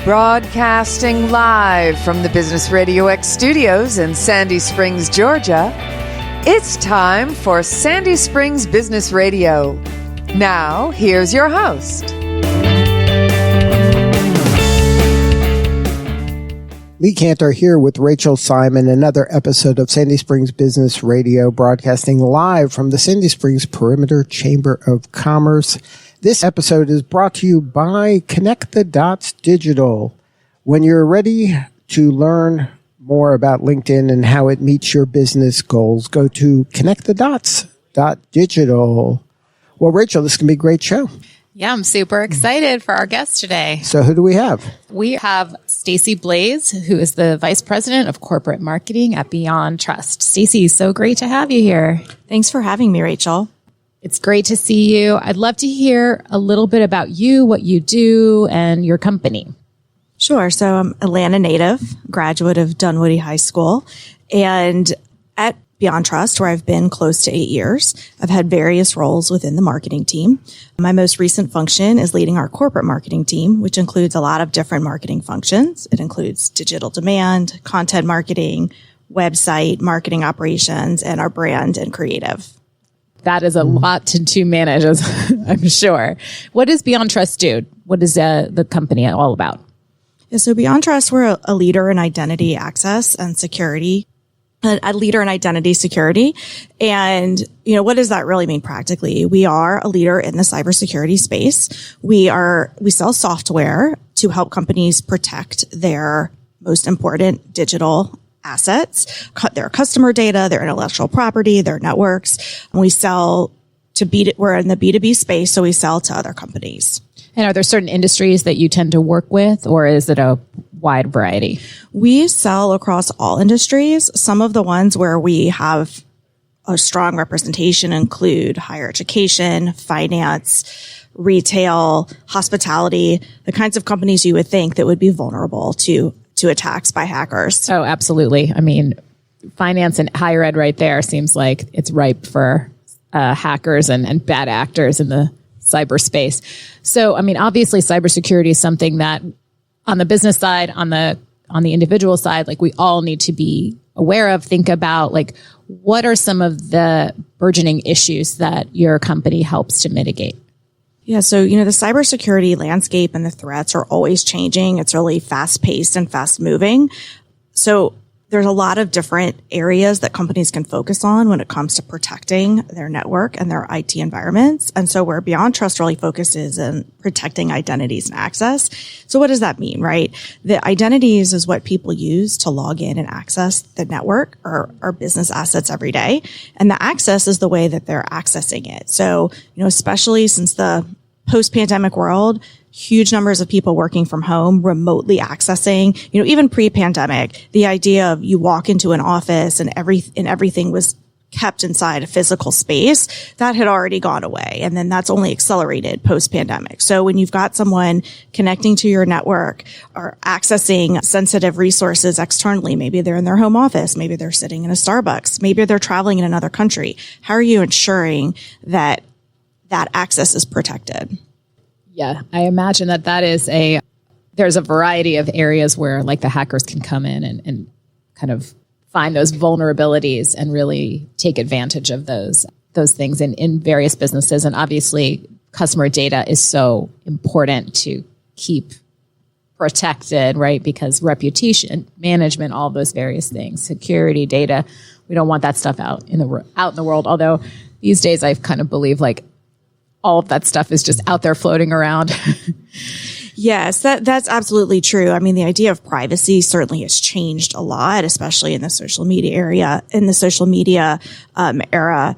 Broadcasting live from the Business RadioX studios in Sandy Springs, Georgia, it's time for Sandy Springs Business Radio. Now, here's your host. Lee Kantor here with Rachel Simon, another episode of Sandy Springs Business Radio, broadcasting live from the Sandy Springs Perimeter Chamber of Commerce. This episode is brought to you by Connect the Dots Digital. When you're ready to learn more about LinkedIn and how it meets your business goals, go to connectthedots.digital. Well, Rachel, this can be a great show. Yeah, I'm super excited for our guest today. So who do we have? We have Stacy Blaiss, who is the Vice President of Corporate Marketing at BeyondTrust. Stacy, so great to have you here. Thanks for having me, Rachel. It's great to see you. I'd love to hear a little bit about you, what you do, and your company. Sure. So I'm Atlanta native, graduate of Dunwoody High School, and at BeyondTrust, where I've been close to 8 years, I've had various roles within the marketing team. My most recent function is leading our corporate marketing team, which includes a lot of different marketing functions. It includes digital demand, content marketing, website, marketing operations, and our brand and creative. That is a lot to manage, as I'm sure. What does BeyondTrust do? What is the company all about? Yeah, so BeyondTrust, we're a leader in identity access and security. A leader in identity security. And, what does that really mean practically? We are a leader in the cybersecurity space. We sell software to help companies protect their most important digital assets, their customer data, their intellectual property, their networks. And we sell we're in the B2B space, so we sell to other companies. And are there certain industries that you tend to work with, or is it a wide variety? We sell across all industries. Some of the ones where we have a strong representation include higher education, finance, retail, hospitality, the kinds of companies you would think that would be vulnerable to attacks by hackers. Oh, absolutely. I mean, finance and higher ed right there seems like it's ripe for hackers and bad actors in the cyberspace. So, I mean, obviously cybersecurity is something that on the business side, on the individual side, like we all need to be aware of, think about, like, what are some of the burgeoning issues that your company helps to mitigate? Yeah. So, the cybersecurity landscape and the threats are always changing. It's really fast paced and fast moving. So there's a lot of different areas that companies can focus on when it comes to protecting their network and their IT environments. And so where BeyondTrust really focuses on protecting identities and access. So what does that mean, right? The identities is what people use to log in and access the network or our business assets every day. And the access is the way that they're accessing it. So, especially since the post-pandemic world, huge numbers of people working from home, remotely accessing, even pre-pandemic, the idea of you walk into an office and everything was kept inside a physical space, that had already gone away. And then that's only accelerated post-pandemic. So when you've got someone connecting to your network or accessing sensitive resources externally, maybe they're in their home office, maybe they're sitting in a Starbucks, maybe they're traveling in another country. How are you ensuring that access is protected? Yeah, I imagine there's a variety of areas where like the hackers can come in and kind of find those vulnerabilities and really take advantage of those things in various businesses. And obviously customer data is so important to keep protected, right? Because reputation, management, all those various things, security, data, we don't want that stuff out in the world. Although these days I kind of believe like all of that stuff is just out there floating around. Yes, that's absolutely true. I mean, the idea of privacy certainly has changed a lot, especially in the social media era.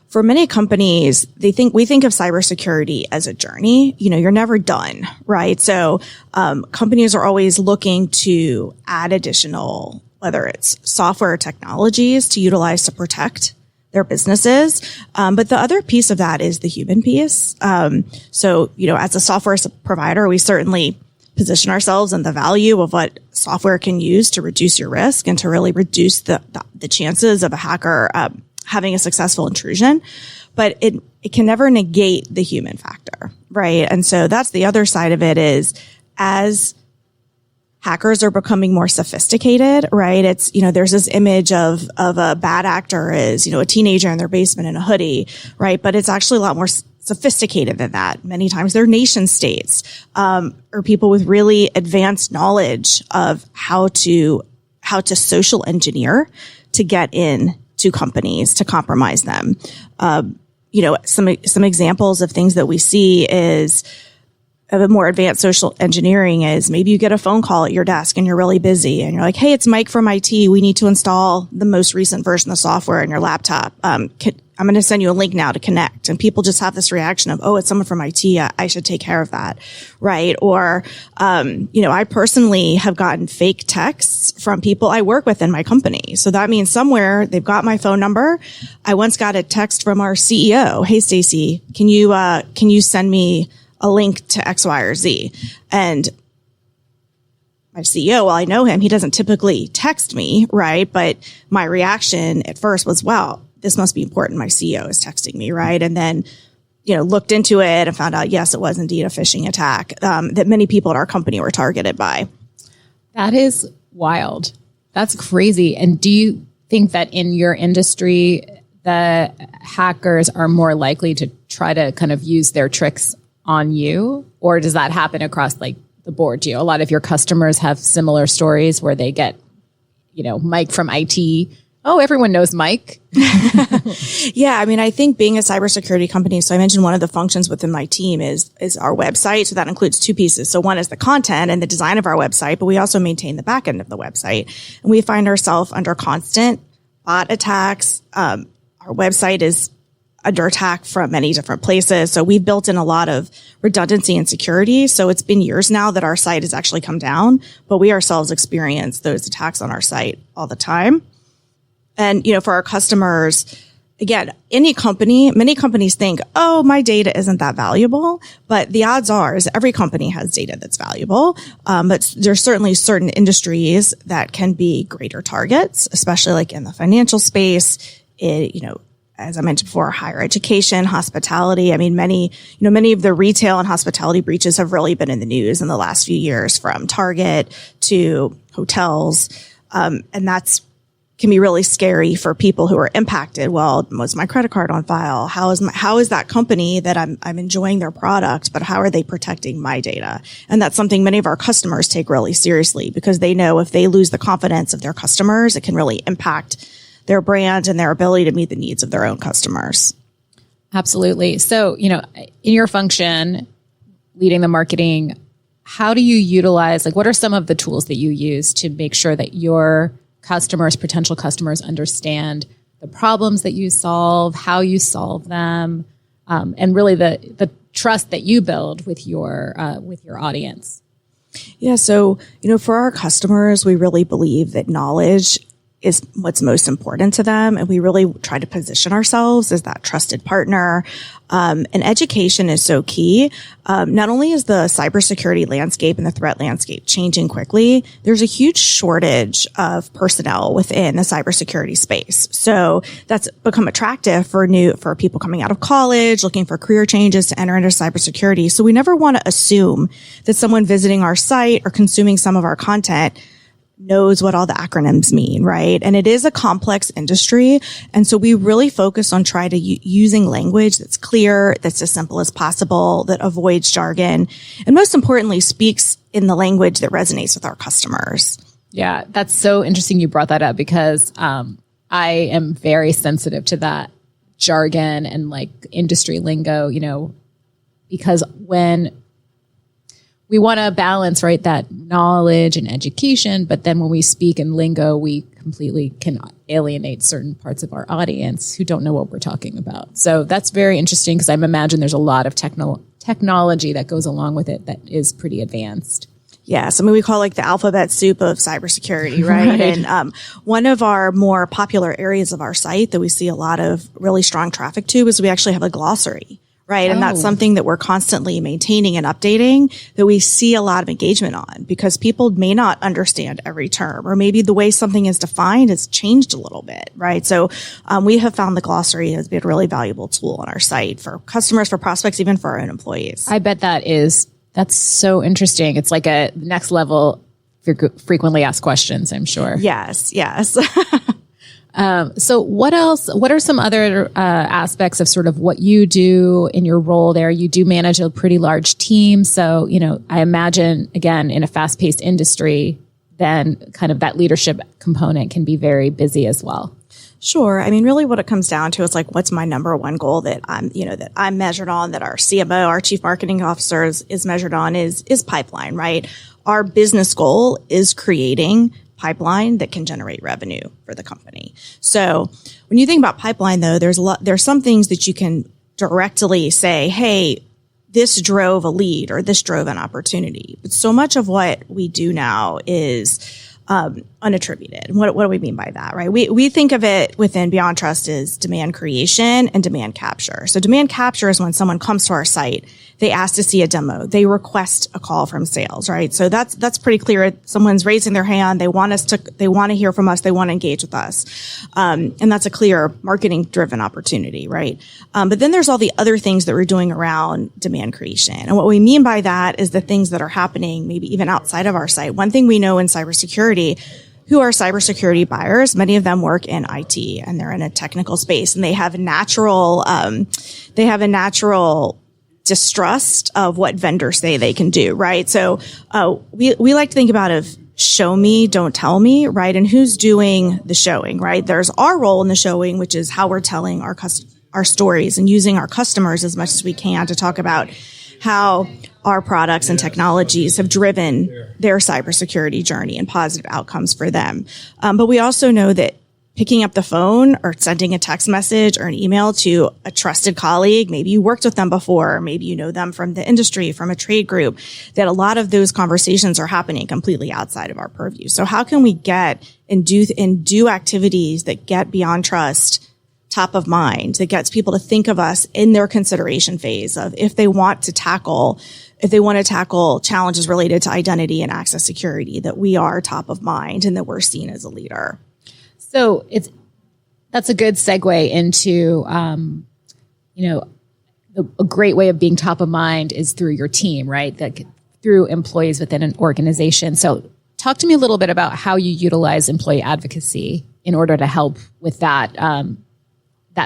For many companies, we think of cybersecurity as a journey. You're never done, right? So companies are always looking to add additional, whether it's software or technologies to utilize to protect their businesses. But the other piece of that is the human piece. So, as a software provider, we certainly position ourselves in the value of what software can use to reduce your risk and to really reduce the chances of a hacker having a successful intrusion. But it can never negate the human factor, right? And so that's the other side of it is as hackers are becoming more sophisticated, right? It's, there's this image of a bad actor as, a teenager in their basement in a hoodie, right? But it's actually a lot more sophisticated than that. Many times they're nation states, or people with really advanced knowledge of how to social engineer to get in to companies to compromise them. Some examples of things that we see is of a more advanced social engineering is maybe you get a phone call at your desk and you're really busy and you're like, hey, it's Mike from IT. We need to install the most recent version of software in your laptop. I'm going to send you a link now to connect. And people just have this reaction of, oh, it's someone from IT. I should take care of that. Right. Or, I personally have gotten fake texts from people I work with in my company. So that means somewhere they've got my phone number. I once got a text from our CEO. Hey, Stacy, can you send me a link to X, Y, or Z? And my CEO, while I know him, he doesn't typically text me, right? But my reaction at first was, wow, this must be important. My CEO is texting me, right? And then, looked into it and found out, yes, it was indeed a phishing attack that many people at our company were targeted by. That is wild. That's crazy. And do you think that in your industry, the hackers are more likely to try to kind of use their tricks on you? Or does that happen across like the board? Do you, a lot of your customers have similar stories where they get, Mike from IT? Oh, everyone knows Mike. Yeah. I mean, I think being a cybersecurity company, so I mentioned one of the functions within my team is our website. So that includes two pieces. So one is the content and the design of our website, but we also maintain the back end of the website. And we find ourselves under constant bot attacks. Our website is under attack from many different places. So we've built in a lot of redundancy and security. So it's been years now that our site has actually come down, but we ourselves experience those attacks on our site all the time. And, for our customers, again, many companies think, oh, my data isn't that valuable. But the odds are is every company has data that's valuable. But there's certainly certain industries that can be greater targets, especially like in the financial space, as I mentioned before, higher education, hospitality. I mean, many of the retail and hospitality breaches have really been in the news in the last few years, from Target to hotels. And can be really scary for people who are impacted. Well, was my credit card on file? How is that company that I'm enjoying their product, but how are they protecting my data? And that's something many of our customers take really seriously, because they know if they lose the confidence of their customers, it can really impact their brand and their ability to meet the needs of their own customers. Absolutely. So, in your function, leading the marketing, how do you utilize, what are some of the tools that you use to make sure that your potential customers understand the problems that you solve, how you solve them, and really the trust that you build with your audience? Yeah. So, for our customers, we really believe that knowledge is what's most important to them. And we really try to position ourselves as that trusted partner. And education is so key. Not only is the cybersecurity landscape and the threat landscape changing quickly, there's a huge shortage of personnel within the cybersecurity space. So that's become attractive for people coming out of college, looking for career changes to enter into cybersecurity. So we never want to assume that someone visiting our site or consuming some of our content knows what all the acronyms mean, right? And it is a complex industry. And so we really focus on trying to using language that's clear, that's as simple as possible, that avoids jargon, and most importantly, speaks in the language that resonates with our customers. Yeah, that's so interesting you brought that up, because I am very sensitive to that jargon and industry lingo, because when we want to balance, right, that knowledge and education, but then when we speak in lingo, we completely can alienate certain parts of our audience who don't know what we're talking about. So that's very interesting, because I imagine there's a lot of technology that goes along with it that is pretty advanced. Yes. I mean, we call it the alphabet soup of cybersecurity, right? And one of our more popular areas of our site that we see a lot of really strong traffic to is we actually have a glossary. Right. And that's something that we're constantly maintaining and updating, that we see a lot of engagement on, because people may not understand every term, or maybe the way something is defined has changed a little bit. Right. So we have found the glossary has been a really valuable tool on our site for customers, for prospects, even for our own employees. I bet that's so interesting. It's like a next level frequently asked questions, I'm sure. Yes. So what else? What are some other aspects of sort of what you do in your role there? You do manage a pretty large team. So, I imagine, again, in a fast-paced industry, then kind of that leadership component can be very busy as well. Sure. I mean, really what it comes down to is like, what's my number one goal that I'm measured on, that our CMO, our chief marketing officer is measured on is pipeline, right? Our business goal is creating pipeline that can generate revenue for the company. So when you think about pipeline though, there's some things that you can directly say, hey, this drove a lead or this drove an opportunity. But so much of what we do now is unattributed. What do we mean by that, right? We think of it within BeyondTrust as demand creation and demand capture. So demand capture is when someone comes to our site, they ask to see a demo, they request a call from sales, right? So that's pretty clear. Someone's raising their hand, they want to hear from us, they want to engage with us. And that's a clear marketing driven opportunity, right? But then there's all the other things that we're doing around demand creation. And what we mean by that is the things that are happening maybe even outside of our site. One thing we know in cybersecurity, who are cybersecurity buyers, many of them work in IT and they're in a technical space and they have a natural distrust of what vendors say they can do, right? So we like to think about of show me, don't tell me, right? And who's doing the showing, right? There's our role in the showing, which is how we're telling our stories and using our customers as much as we can to talk about how our products and technologies have driven their cybersecurity journey and positive outcomes for them. But we also know that picking up the phone or sending a text message or an email to a trusted colleague, maybe you worked with them before, maybe you know them from the industry, from a trade group, that a lot of those conversations are happening completely outside of our purview. So how can we get and do activities that get BeyondTrust top of mind, that gets people to think of us in their consideration phase of if they want to tackle challenges related to identity and access security, that we are top of mind and that we're seen as a leader. So that's a good segue into, a great way of being top of mind is through your team, right? Through employees within an organization. So talk to me a little bit about how you utilize employee advocacy in order to help with that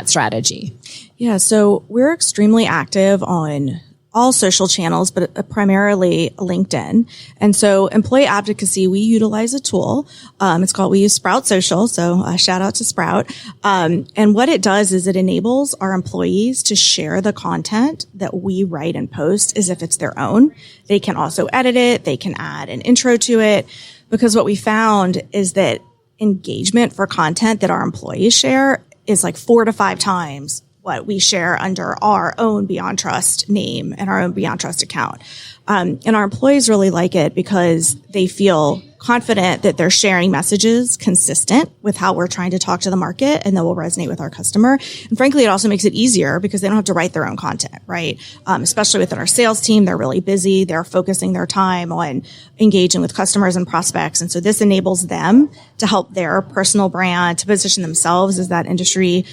strategy. Yeah, so we're extremely active on all social channels, but primarily LinkedIn. And so employee advocacy, we utilize a tool. We use Sprout Social. So shout out to Sprout. And what it does is it enables our employees to share the content that we write and post as if it's their own. They can also edit it. They can add an intro to it, because what we found is that engagement for content that our employees share is like 4 to 5 times what we share under our own BeyondTrust name and our own BeyondTrust account. And our employees really like it because they feel confident that they're sharing messages consistent with how we're trying to talk to the market and that will resonate with our customer. And frankly, it also makes it easier because they don't have to write their own content, right? Especially within our sales team, they're really busy. They're focusing their time on engaging with customers and prospects. And so this enables them to help their personal brand, to position themselves with that industry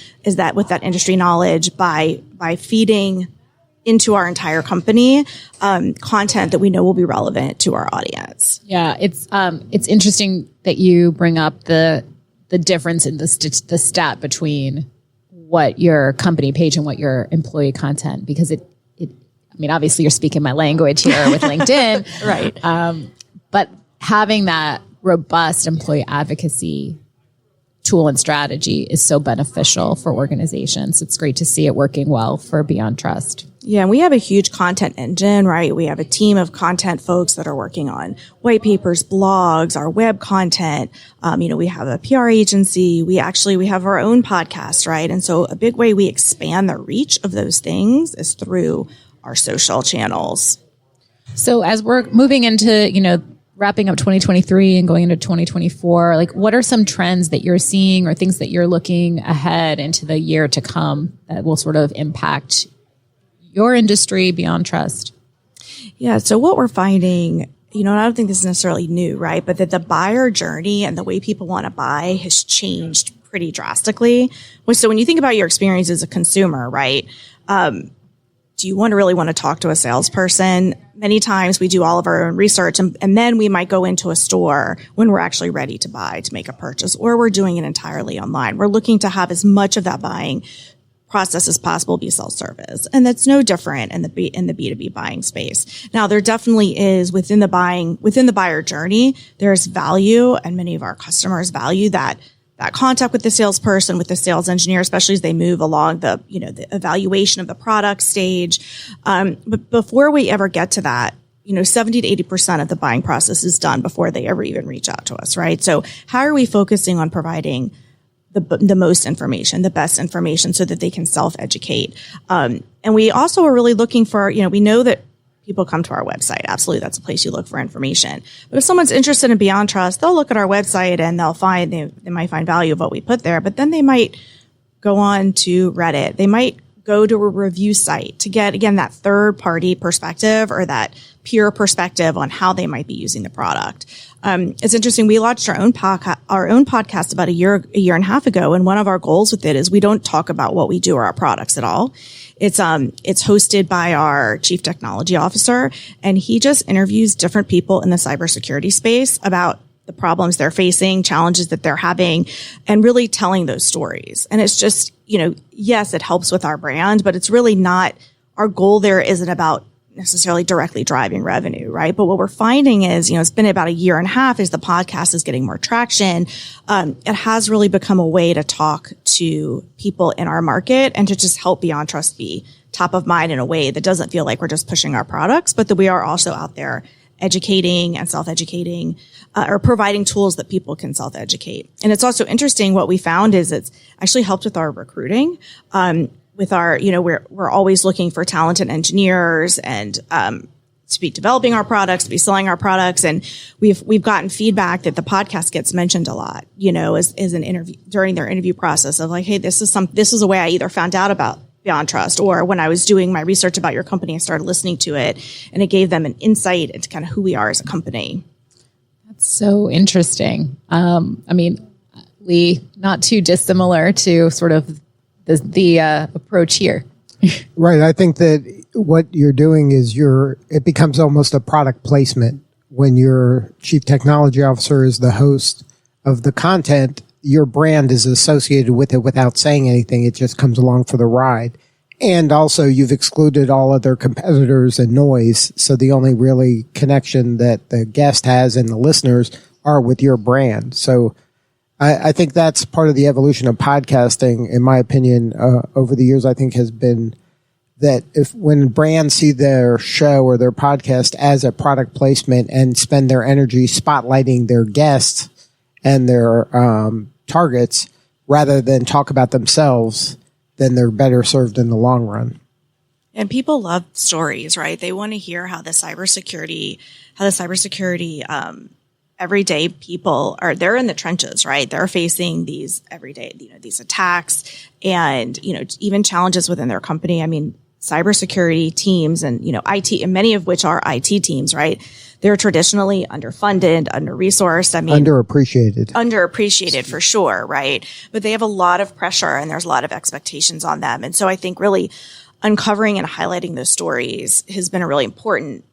knowledge by feeding into our entire company, content that we know will be relevant to our audience. Yeah, it's interesting that you bring up the difference in the stat between what your company page and what your employee content, because obviously you're speaking my language here with LinkedIn, right? But having that robust employee advocacy tool and strategy is so beneficial for organizations. It's great to see it working well for BeyondTrust. Yeah, and we have a huge content engine, right? We have a team of content folks that are working on white papers, blogs, our web content. We have a PR agency. We have our own podcast, right? And so a big way we expand the reach of those things is through our social channels. So as we're moving into, wrapping up 2023 and going into 2024, what are some trends that you're seeing or things that you're looking ahead into the year to come that will sort of impact your industry, BeyondTrust? Yeah. So what we're finding, I don't think this is necessarily new, right? But that the buyer journey and the way people want to buy has changed pretty drastically. So when you think about your experience as a consumer, right? Do do you really want to talk to a salesperson? Many times we do all of our own research and then we might go into a store when we're actually ready to buy, to make a purchase, or we're doing it entirely online. We're looking to have as much of that buying process as possible be self-service. And that's no different in the B2B buying space. Now, there definitely is within the buyer journey, there's value, and many of our customers value that contact with the salesperson, with the sales engineer, especially as they move along the evaluation of the product stage. But before we ever get to that, 70 to 80% of the buying process is done before they ever even reach out to us, right? So how are we focusing on providing the most information, the best information, so that they can self-educate? And we also are really looking for, we know that people come to our website. Absolutely. That's a place you look for information. But if someone's interested in BeyondTrust, they'll look at our website and they might find value of what we put there, but then they might go on to Reddit. They might go to a review site to get, again, that third party perspective or that peer perspective on how they might be using the product. It's interesting. We launched our own podcast about a year and a half ago. And one of our goals with it is we don't talk about what we do or our products at all. It's hosted by our chief technology officer, and he just interviews different people in the cybersecurity space about the problems they're facing, challenges that they're having, and really telling those stories. And it's just, yes, it helps with our brand, but it's really not, our goal there isn't about necessarily directly driving revenue, right? But what we're finding is, it's been about a year and a half as the podcast is getting more traction. It has really become a way to talk to people in our market and to just help BeyondTrust be top of mind in a way that doesn't feel like we're just pushing our products, but that we are also out there educating and self-educating, or providing tools that people can self-educate. And it's also interesting, what we found is it's actually helped with our recruiting. With our, we're always looking for talented engineers and to be developing our products, to be selling our products. And we've gotten feedback that the podcast gets mentioned a lot, as an interview during their interview process of like, hey, this is a way I either found out about BeyondTrust, or when I was doing my research about your company, I started listening to it, and it gave them an insight into kind of who we are as a company. That's so interesting. We not too dissimilar to sort of the approach here. Right. I think that what you're doing is it becomes almost a product placement when your chief technology officer is the host of the content. Your brand is associated with it without saying anything. It just comes along for the ride. And also you've excluded all other competitors and noise. So the only really connection that the guest has and the listeners are with your brand. So I think that's part of the evolution of podcasting, in my opinion, over the years, I think has been that when brands see their show or their podcast as a product placement and spend their energy spotlighting their guests and their targets rather than talk about themselves, then they're better served in the long run. And people love stories, right? They want to hear how the cybersecurity everyday people they're in the trenches, right? They're facing these everyday, these attacks and, even challenges within their company. I mean, cybersecurity teams and, IT, and many of which are IT teams, right? They're traditionally underfunded, under-resourced. Underappreciated for sure, right? But they have a lot of pressure and there's a lot of expectations on them. And so I think really uncovering and highlighting those stories has been a really important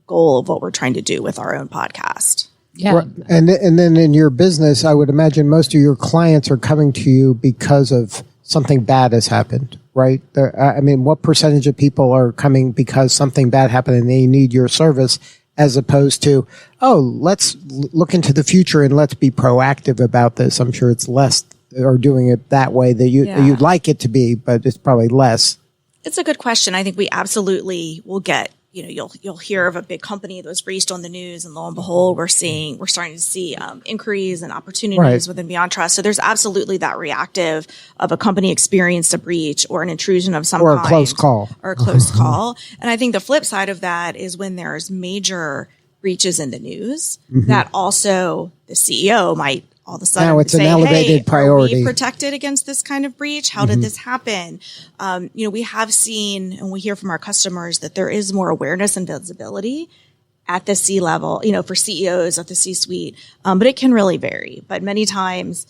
goal of what we're trying to do with our own podcast. Yeah. Right. And then in your business, I would imagine most of your clients are coming to you because of something bad has happened, right? What percentage of people are coming because something bad happened and they need your service, as opposed to, let's look into the future and let's be proactive about this? I'm sure it's less, or doing it that way that you'd like it to be, but it's probably less. It's a good question. I think we absolutely will get, you'll hear of a big company that was breached on the news, and lo and behold, we're starting to see inquiries and opportunities within BeyondTrust. So there's absolutely that reactive of a company experienced a breach or an intrusion of some kind. Or a close call. And I think the flip side of that is when there's major breaches in the news, that also the CEO might all of a sudden now it's say, an elevated priority. Are we protected against this kind of breach? How did this happen? We have seen, and we hear from our customers, that there is more awareness and visibility at the C level, for CEOs at the C-suite. But it can really vary. But many times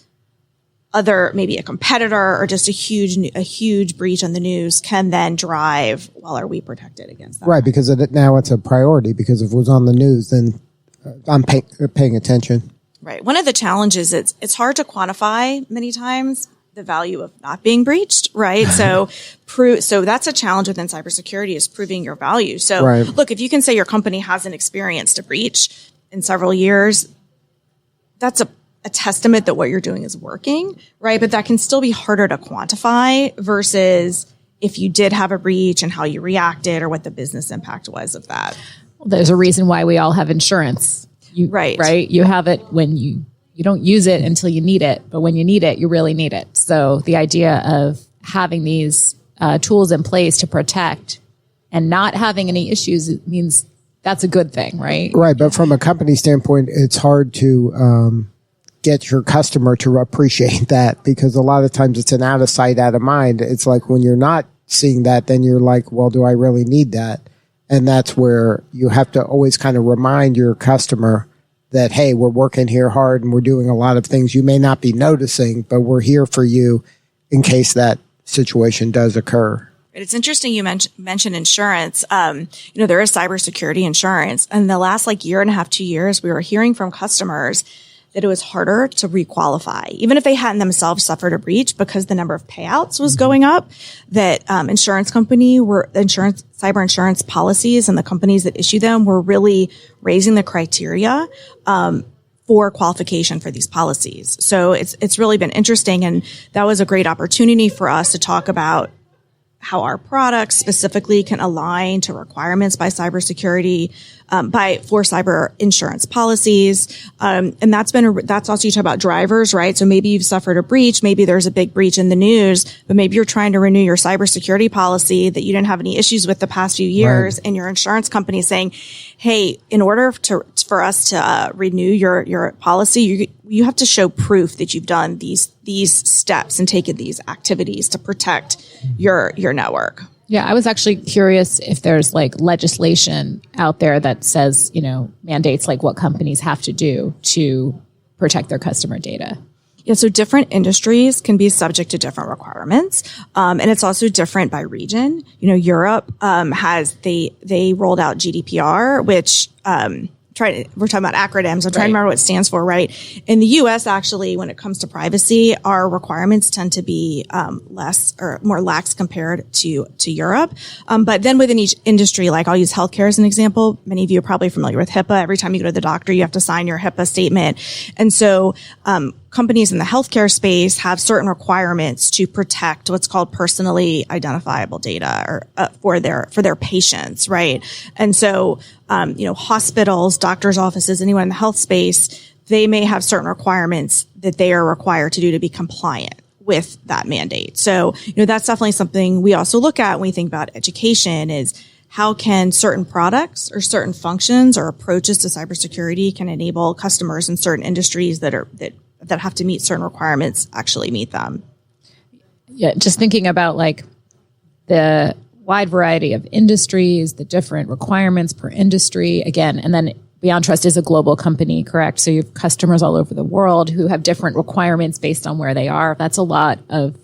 maybe a competitor or just a huge breach on the news can then drive, well, are we protected against that? Right, because now it's a priority, because if it was on the news, then I'm paying attention. Right. One of the challenges, it's hard to quantify many times the value of not being breached, right? So that's a challenge within cybersecurity, is proving your value. So right. Look, if you can say your company hasn't experienced a breach in several years, that's a testament that what you're doing is working, right? But that can still be harder to quantify versus if you did have a breach and how you reacted or what the business impact was of that. Well, there's a reason why we all have insurance. Right? You have it when you don't use it until you need it, but when you need it, you really need it. So the idea of having these tools in place to protect and not having any issues, it means that's a good thing, right? Right, but from a company standpoint, it's hard to get your customer to appreciate that, because a lot of times it's an out of sight, out of mind. It's like when you're not seeing that, then you're like, well, do I really need that? And that's where you have to always kind of remind your customer that, hey, we're working here hard and we're doing a lot of things you may not be noticing, but we're here for you in case that situation does occur. It's interesting you mentioned insurance. There is cybersecurity insurance. And the last year and a half, 2 years, we were hearing from customers that it was harder to requalify, even if they hadn't themselves suffered a breach, because the number of payouts was going up, that cyber insurance policies and the companies that issue them were really raising the criteria for qualification for these policies. So it's really been interesting. And that was a great opportunity for us to talk about how our products specifically can align to requirements by cybersecurity, for cyber insurance policies. And that's also, you talk about drivers, right? So maybe you've suffered a breach, maybe there's a big breach in the news, but maybe you're trying to renew your cybersecurity policy that you didn't have any issues with the past few years. Right. And your insurance company is saying, hey, in order for us to renew your policy, you have to show proof that you've done these steps and taken these activities to protect your network. Yeah, I was actually curious if there's legislation out there that says, mandates what companies have to do to protect their customer data. Yeah, so different industries can be subject to different requirements, and it's also different by region. Europe they rolled out GDPR, which we're talking about acronyms. I'm trying to remember what it stands for, right? In the U.S., actually, when it comes to privacy, our requirements tend to be less or more lax compared to Europe. But then within each industry, I'll use healthcare as an example. Many of you are probably familiar with HIPAA. Every time you go to the doctor, you have to sign your HIPAA statement. And so companies in the healthcare space have certain requirements to protect what's called personally identifiable data or for their patients, right? And so hospitals, doctors' offices, anyone in the health space, they may have certain requirements that they are required to do to be compliant with that mandate. So, that's definitely something we also look at when we think about education, is how can certain products or certain functions or approaches to cybersecurity can enable customers in certain industries that have to meet certain requirements actually meet them. Yeah, just thinking about the wide variety of industries, the different requirements per industry, again, and then BeyondTrust is a global company, correct? So you have customers all over the world who have different requirements based on where they are. That's a lot of,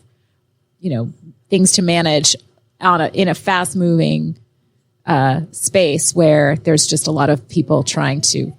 things to manage in a fast-moving space where there's just a lot of people trying to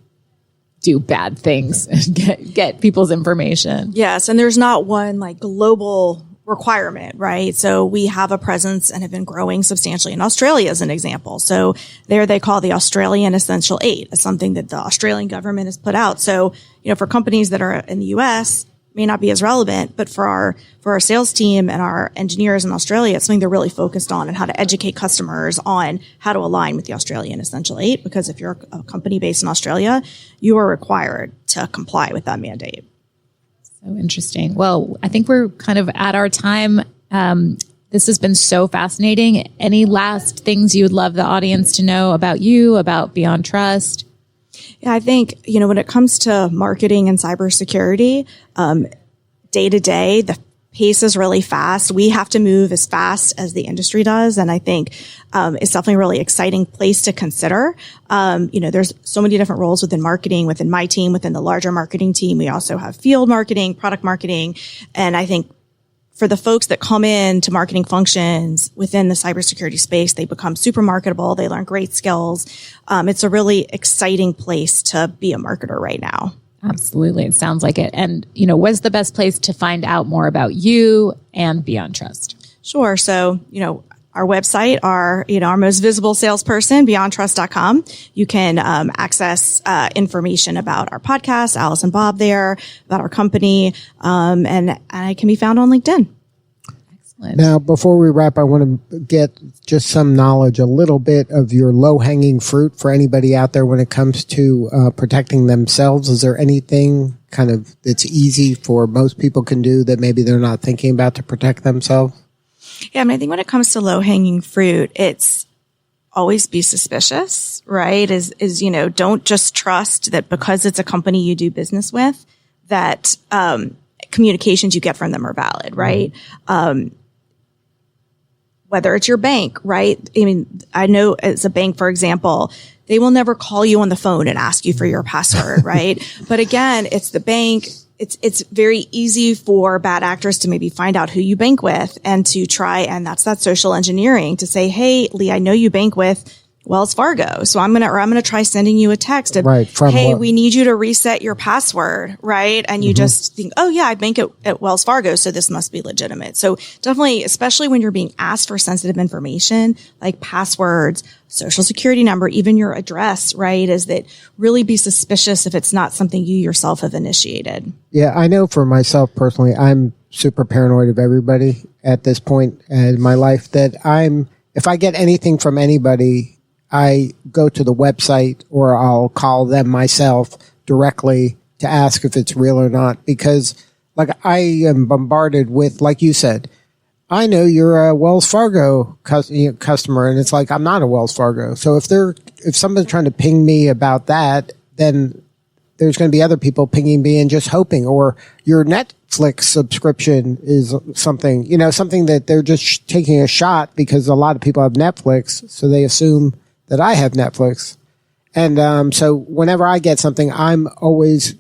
do bad things and get people's information. Yes, and there's not one global requirement, right? So we have a presence and have been growing substantially in Australia as an example. So there they call the Australian Essential 8 as something that the Australian government has put out. So, for companies that are in the US, may not be as relevant, but for our sales team and our engineers in Australia, it's something they're really focused on, and how to educate customers on how to align with the Australian Essential 8, because if you're a company based in Australia, you are required to comply with that mandate. So interesting. Well, I think we're kind of at our time. This has been so fascinating. Any last things you would love the audience to know about you, about BeyondTrust? Yeah, I think, when it comes to marketing and cybersecurity, day to day, pace is really fast. We have to move as fast as the industry does. And I think, it's definitely a really exciting place to consider. There's so many different roles within marketing, within my team, within the larger marketing team. We also have field marketing, product marketing. And I think for the folks that come in to marketing functions within the cybersecurity space, they become super marketable. They learn great skills. It's a really exciting place to be a marketer right now. Absolutely. It sounds like it. And, what's the best place to find out more about you and BeyondTrust? Sure. So, our website, our most visible salesperson, BeyondTrust.com. You can access information about our podcast, Alice and Bob there, about our company, and I can be found on LinkedIn. Excellent. Now, before we wrap, I want to get just some knowledge, a little bit of your low-hanging fruit for anybody out there when it comes to protecting themselves. Is there anything kind of that's easy for most people can do that maybe they're not thinking about to protect themselves? Yeah, I think when it comes to low-hanging fruit, it's always be suspicious, right? Don't just trust that because it's a company you do business with, that communications you get from them are valid, right? Mm-hmm. Whether it's your bank, right? I know as a bank, for example, they will never call you on the phone and ask you for your password, right? But again, it's the bank. It's very easy for bad actors to maybe find out who you bank with and to try, and that's that social engineering to say, hey, Lee, I know you bank with Wells Fargo. So I'm going to try sending you a text of, hey, we need you to reset your password, right? And you just think, oh yeah, I bank at Wells Fargo, so this must be legitimate. So definitely, especially when you're being asked for sensitive information like passwords, social security number, even your address, right? Is that really be suspicious if it's not something you yourself have initiated. Yeah, I know for myself personally, I'm super paranoid of everybody at this point in my life that if I get anything from anybody, I go to the website or I'll call them myself directly to ask if it's real or not, because like I am bombarded with, like you said, I know you're a Wells Fargo customer, and it's like, I'm not a Wells Fargo. So if someone's trying to ping me about that, then there's going to be other people pinging me and just hoping, or your Netflix subscription is something that they're just taking a shot because a lot of people have Netflix. So they assume that I have Netflix. And so whenever I get something, I'm always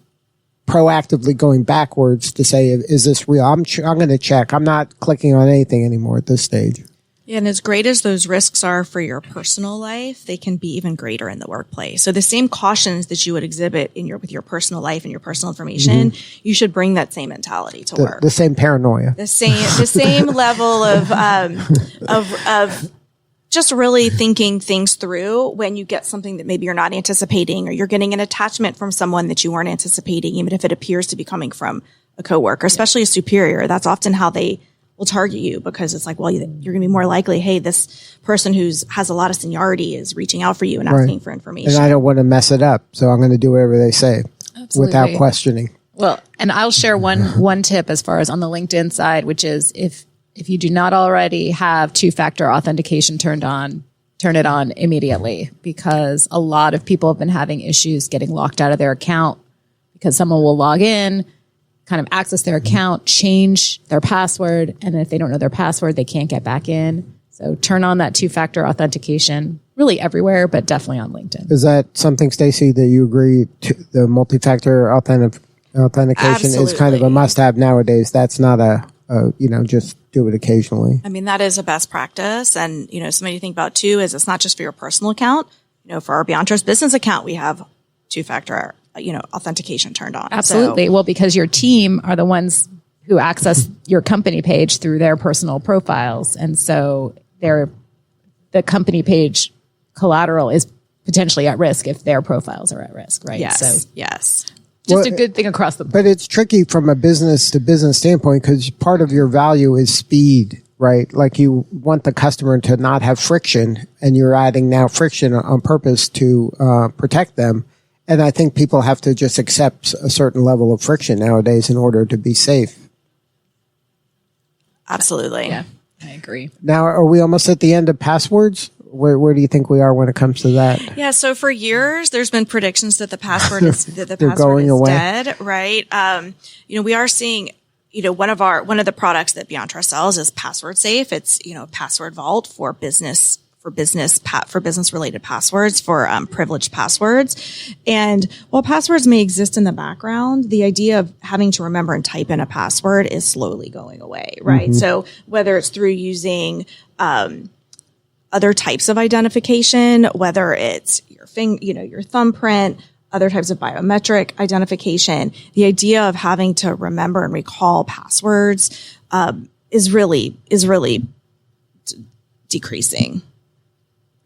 proactively going backwards to say, is this real? I'm going to check. I'm not clicking on anything anymore at this stage. Yeah, and as great as those risks are for your personal life, they can be even greater in the workplace. So the same cautions that you would exhibit with your personal life and your personal information, you should bring that same mentality to work. The same paranoia. The same level of just really thinking things through when you get something that maybe you're not anticipating, or you're getting an attachment from someone that you weren't anticipating, even if it appears to be coming from a coworker, especially a superior. That's often how they will target you, because it's like, well, you're going to be more likely, hey, this person has a lot of seniority is reaching out for you and asking for information. And I don't want to mess it up, so I'm going to do whatever they say. Absolutely. Without questioning. Well, and I'll share one tip as far as on the LinkedIn side, which is if you do not already have two-factor authentication turned on, turn it on immediately, because a lot of people have been having issues getting locked out of their account because someone will log in, kind of access their account, change their password, and then if they don't know their password, they can't get back in. So turn on that two-factor authentication really everywhere, but definitely on LinkedIn. Is that something, Stacy, that you agree to the multi-factor authentication Absolutely. is kind of a must-have nowadays? That's not just do it occasionally. I mean, that is a best practice. And, something to think about too is it's not just for your personal account. For our BeyondTrust business account, we have two-factor, authentication turned on. Absolutely. So, well, because your team are the ones who access your company page through their personal profiles. And so the company page collateral is potentially at risk if their profiles are at risk, right? Yes. Yes. Just a good thing across the board. But it's tricky from a business to business standpoint, because part of your value is speed, right? Like you want the customer to not have friction, and you're adding now friction on purpose to protect them. And I think people have to just accept a certain level of friction nowadays in order to be safe. Absolutely. Yeah, I agree. Now, are we almost at the end of passwords? Where do you think we are when it comes to that? Yeah, so for years, there's been predictions that the password is going away. dead, right? We are seeing one of the products that BeyondTrust sells is Password Safe. It's, a password vault for business related passwords, for privileged passwords. And while passwords may exist in the background, the idea of having to remember and type in a password is slowly going away, right? So whether it's through using other types of identification, whether it's your thumbprint, other types of biometric identification, the idea of having to remember and recall passwords is really decreasing.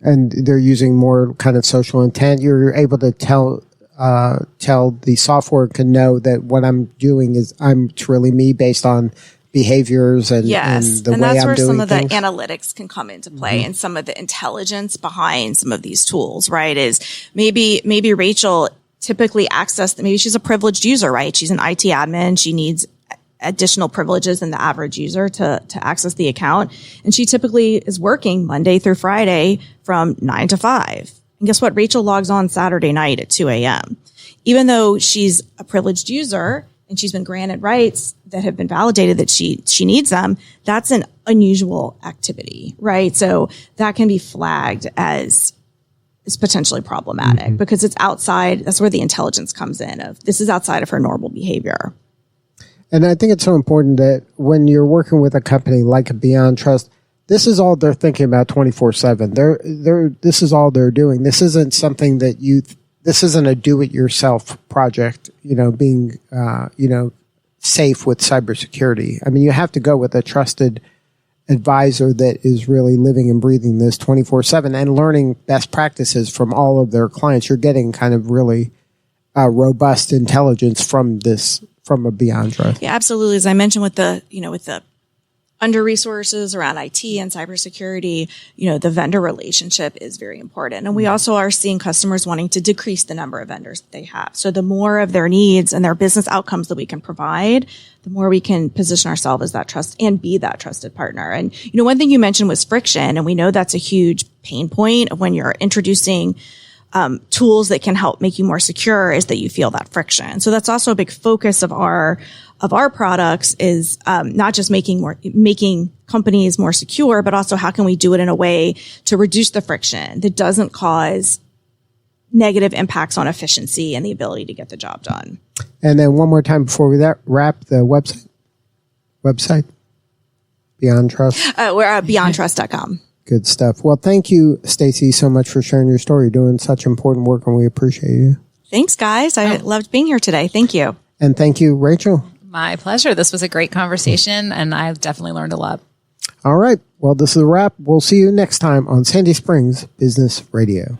And they're using more kind of social intent. You're able to tell the software can know that what I'm doing is it's really me based on behaviors and, yes. and the and way I'm doing that's where some of things. the analytics can come into play and some of the intelligence behind some of these tools, right? Is maybe Rachel typically maybe she's a privileged user, right? She's an IT admin. She needs additional privileges than the average user to access the account. And she typically is working Monday through Friday from 9 to 5. And guess what? Rachel logs on Saturday night at 2 a.m. Even though she's a privileged user and she's been granted rights that have been validated that she needs them, that's an unusual activity, right? So that can be flagged as potentially problematic because it's outside. That's where the intelligence comes in of this is outside of her normal behavior. And I think it's so important that when you're working with a company like a BeyondTrust, this is all they're thinking about 24/7. This is all they're doing. This isn't something that this isn't a do-it-yourself project, being, safe with cybersecurity. I mean, you have to go with a trusted advisor that is really living and breathing this 24/7 and learning best practices from all of their clients. You're getting kind of really robust intelligence from a BeyondTrust. Yeah, absolutely. As I mentioned with the under resources around IT and cybersecurity, the vendor relationship is very important. And we also are seeing customers wanting to decrease the number of vendors that they have. So the more of their needs and their business outcomes that we can provide, the more we can position ourselves as that trust and be that trusted partner. And, one thing you mentioned was friction. And we know that's a huge pain point when you're introducing tools that can help make you more secure is that you feel that friction. So that's also a big focus of our products is not just making companies more secure, but also how can we do it in a way to reduce the friction that doesn't cause negative impacts on efficiency and the ability to get the job done. And then one more time before we wrap, the website, BeyondTrust. We're at BeyondTrust.com. Good stuff. Well, thank you, Stacy, so much for sharing your story. You're doing such important work, and we appreciate you. Thanks, guys. I loved being here today. Thank you. And thank you, Rachel. My pleasure. This was a great conversation, and I've definitely learned a lot. All right. Well, this is a wrap. We'll see you next time on Sandy Springs Business Radio.